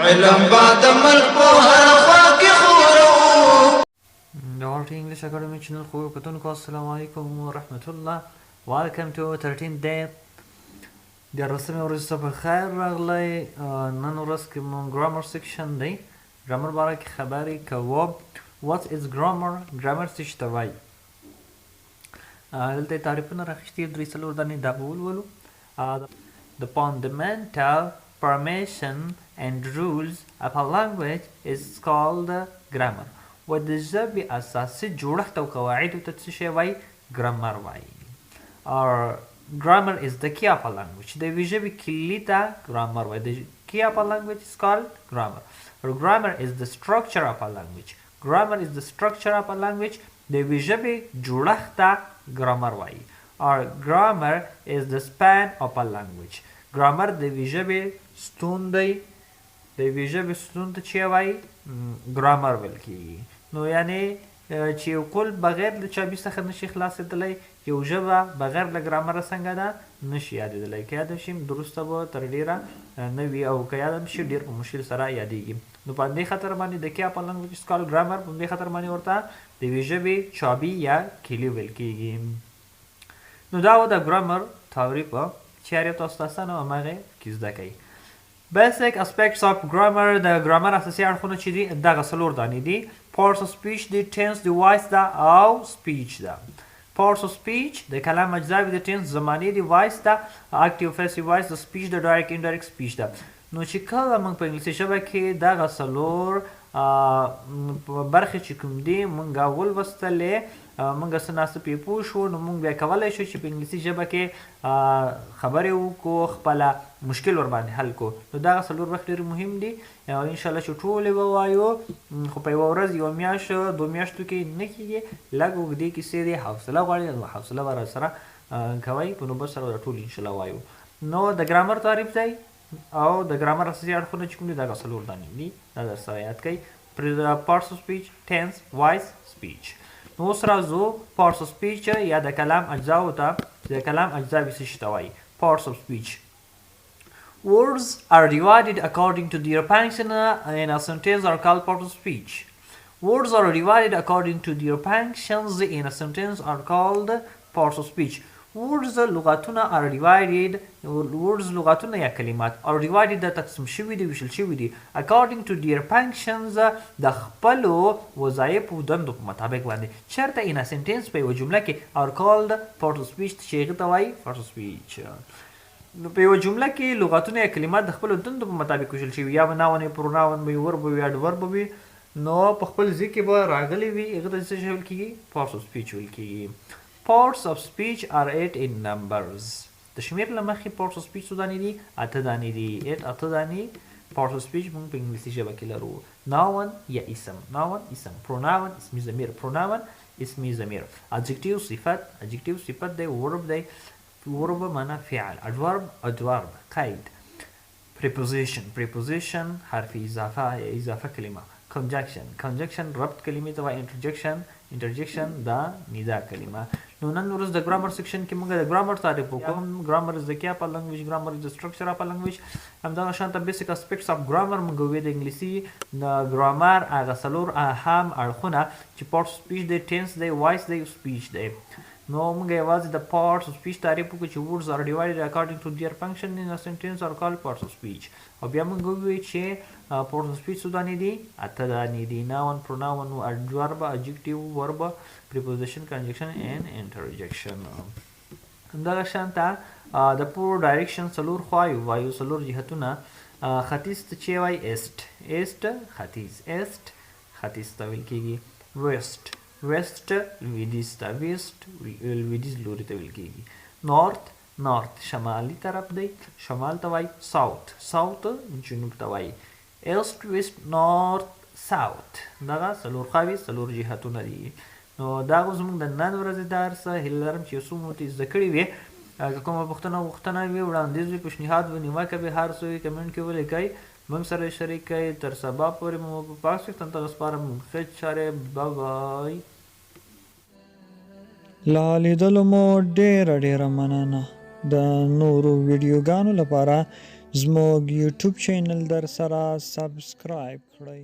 علم بعد ملک په هر خوا کې خورو د Art English Academy channel خو کتونکو السلام علیکم ورحمت الله. Welcome to 13th day. د رسمي ورځ ته په خیر راغلی. نن ورځ کې مونږ ګرامر سیکشن دی. ګرامر باره کې خبرې کوو. What is grammar? ګرامر څه شي ته وایي؟ دلته یې تعریفونه راخیستي درې څلور دانې دا به ولولو. The fundamental formation and rules of a language is called grammar. و د ژبې اساسي جوړښت او قواعدو ته څه شی وایي؟ ګرامر وایي. Grammar is the key of a language. د یوې ژبې کلي ته ګرامر وایي. The key of a language is called grammar. Grammar is the structure of a language. Grammar is the structure of a language. د یوې ژبې جوړښت ته ګرامر وایي. Or grammar is the span of a language. ګرامر د یوې ژبې ستون دی. د یوې ژبې ستون ته چې وایي ګرامر ویل کېږي. نو یعنې چې یو قول بغیر له چابي څخه نشي خلاصېدلی، یو ژبه بغیر له ګرامره څنګه ده نشي یادېدلی. که یاده شي وروسته به تر ډېره نه وي، او که یاده هم شي ډېر په مشکل سره یادېږي. نو په همدې خاطر باندې د کیا په لنګویج سکال ګرامر په همدې خاطر باندې ورته د یوې ژبې چابي یا کلي ویل کېږي. نو دا و د ګرامر تعریف چې هر یو تاسو ته اسانه او هماغې کې زده کوئ. Basic aspects of grammar. د ګرامر اساسي اړخونه چې دي دغه څلور دانې دي. Parts of speech دي، tense دي، voice ده او speech ده. Parts of speech د کلام اجزاوې د tense زمانې دي، voice ده active passive voice، د speech د direct indirect speech ده. نو چې کله موږ په انګلیسي ژبه کې دغه څلور برخې چې کوم دي موږ ولوستلې، موږ څه ناڅه پرې پوه شو، نو موږ بیا کولی شو چې په انګلیسي ژبه کې خبرې وکړو، خپله مشکل ورباندې حل کړو. نو دغه څلور برخې ډېرې مهم دي. انشاءالله چې ټولې ووایو، خو په یوه ورځ یوه میاشت دوه میاشتو کې نه کېږي. لږ اوږدې کیسې دي، حوصله غواړي. حوصله به راسره کوئ، په نوبت سره به ټول انشاءالله وایو. نو د ګرامر تعریف دی او د ګرامر اساسي اړخونه چې کوم دي دغه څلور دانې دي. دا درسره یاد کړئ. Parts of speech, tense, voice, speech. نو اوس راځو parts of speech یا د کلام اجزاو ته. د کلام اجزاوې څه شي ته وایي؟ Parts of speech. Words are divided according to their function in a sentence are called parts of speech. Words are divided according to their functions in a sentence are called parts of speech. Words لغاتونه are divided. Words لغاتونه یا کلمات are divided د تقسیم شوي دي، ویشل شوي دي according to their functions د خپلو وظایفو دندو په مطابق باندې. چېرته in a sentence په یوه جمله کې are called parts of speech چې هغې ته وایي parts of speech. نو په یوه جمله کې لغاتونه یا کلمات د خپلو دندو په مطابق ویشل شوي، یا به ناون وي، پروناون به وي، ورب به وي، اډورب به وي. نو په خپل ځای کې به راغلی وي، هغه ته څه ویل کېږي؟ parts of speech ویل کېږي. Parts of speech are 8 in numbers. د شمېر له مخې parts of speech څو دانې دي؟ 8 دانې دي. 8 دانې parts of speech موږ په انګلیسي ژبه کې لرو. noun یا اسم. noun اسم. pronoun اسمي ضمیر. pronoun اسمي ضمیر. adjective صفت. adjective صفت دی. verb دی. verb معنا فعل. adverb قید. preposition. preposition حرف اضافه یا اضافه کلمه. conjunction ربط کلمې ته وایي. interjection دا ندا کلمه. نو نن ورځ د ګرامر سیکشن کې موږ د ګرامر تعریف وکړو. ګرامر از د کیا په لنګویج، ګرامر از د سټرکچر اف ا لنګویج. همدغه شانته بیسیک اسپیکټس اف ګرامر موږ وویل. د انګلیسي د ګرامر هغه څلور اهم اړخونه چې پارټ سپیچ دی، ټینس دی، وایس دی، سپیچ دی. نو موږ یوازې د پارټس سپیچ تعریف وکړو چې words are divided according to their function in a sentence are called parts of speech. او بیا موږ وویل چې parts of speech څو دانې دي؟ 8 دانې دي. noun, pronoun, adverb, adjective, verb, preposition, conjunction and interjection. همدغه شانته د پور ډایرکشن څلور خواوې وایو، څلور جهتونه. ختیځ ته چې وایي ایسټ. ایسټ ختیځ. ایسټ ختیځ ته ویل کېږي. ویسټ لویدیځ ته. ویسټ لویدیځ لوري ته ویل کېږي. نارت شمالي طرف دی، شمال ته وایي. ساوت جنوب ته وایي. ایسټ ویسټ نارت ساوت. دغه څلور خواوې څلور جهتونه دي. نو دا خو زموږ د نن ورځې درس. هیله لرم چې یو څه مو ترې زده کړي وي. که کومه پوښتنه غوښتنه وي، وړاندیز وي، پیشنهاد وي، نیوکه وي، هر څه وي کمنټ کې ولیکئ. موږ سره شریک کړئ. تر سبا پورې مو په پاک وختن ته سپارم. ښه چارې. بای. لا لیدلو مو ډېره مننه. د نورو ویډیوګانو لپاره زموږ یوټیوب چینل در سره سبسکرایب کړئ.